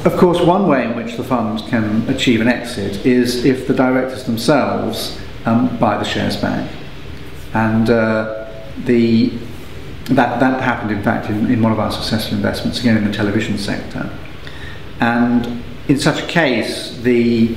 Of course, one way in which the fund can achieve an exit is if the directors themselves buy the shares back. And that happened, in fact, in one of our successful investments, again in the television sector. And in such a case, the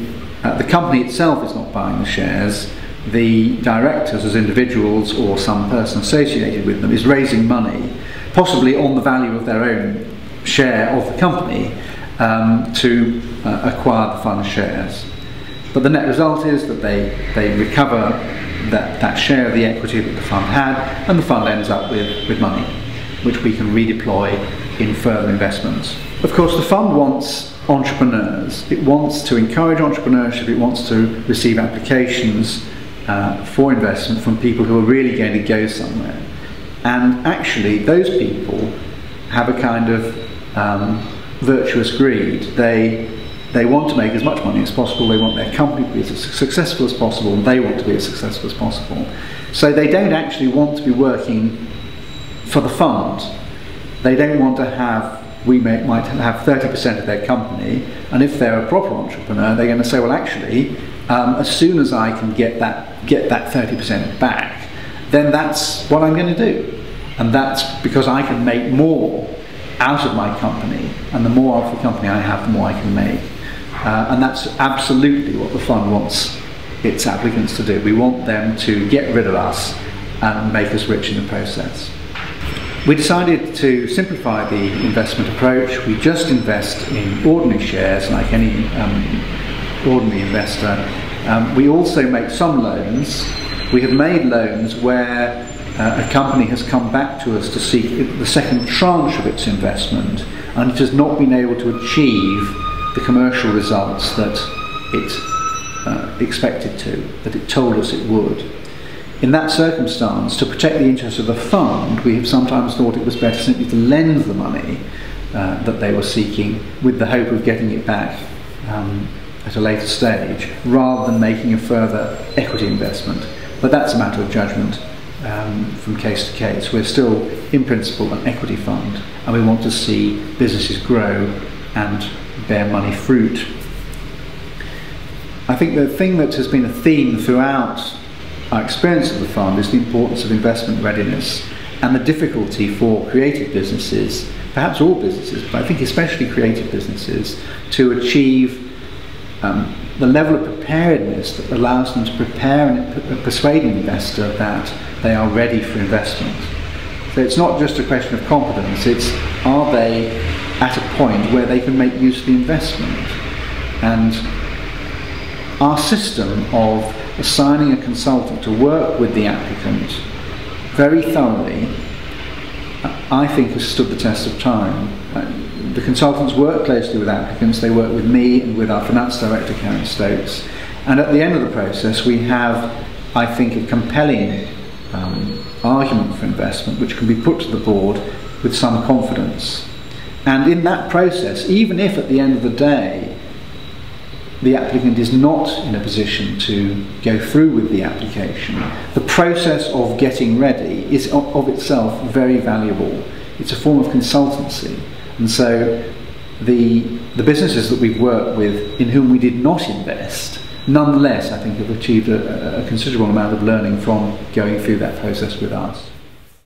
company itself is not buying the shares. The directors, as individuals or some person associated with them, is raising money, possibly on the value of their own share of the company, to acquire the fund shares. But the net result is that they recover that share of the equity that the fund had, and the fund ends up with money, which we can redeploy in further investments. Of course, the fund wants entrepreneurs. It wants to encourage entrepreneurship. It wants to receive applications for investment from people who are really going to go somewhere. And actually, those people have a kind of virtuous greed. They want to make as much money as possible. They want their company to be as successful as possible, and they want to be as successful as possible. So they don't actually want to be working for the fund. They don't want to have, might have 30% of their company, and if they're a proper entrepreneur, they're going to say, well, actually, as soon as I can get that 30% back, then that's what I'm going to do. And that's because I can make more out of my company, and the more of the company I have, the more I can make. And that's absolutely what the fund wants its applicants to do. We want them to get rid of us and make us rich in the process. We decided to simplify the investment approach. We just invest in ordinary shares like any ordinary investor. We also make some loans. We have made loans where a company has come back to us to seek the second tranche of its investment, and it has not been able to achieve the commercial results that it expected to, that it told us it would. In that circumstance, to protect the interests of the fund, we have sometimes thought it was better simply to lend the money that they were seeking with the hope of getting it back at a later stage, rather than making a further equity investment. But that's a matter of judgment from case to case. We're still, in principle, an equity fund, and we want to see businesses grow and bear money fruit. I think the thing that has been a theme throughout our experience of the fund is the importance of investment readiness and the difficulty for creative businesses, perhaps all businesses, but I think especially creative businesses, to achieve the level of preparedness that allows them to prepare and persuade an investor that they are ready for investment. So it's not just a question of competence, it's are they at a point where they can make use of the investment. And our system of assigning a consultant to work with the applicant very thoroughly, I think has stood the test of time. The consultants work closely with applicants. They work with me and with our finance director, Karen Stokes, and at the end of the process we have, I think, a compelling argument for investment which can be put to the board with some confidence. And in that process, even if at the end of the day the applicant is not in a position to go through with the application, the process of getting ready is of itself very valuable. It's a form of consultancy. And so the businesses that we've worked with in whom we did not invest, nonetheless, I think have achieved a considerable amount of learning from going through that process with us.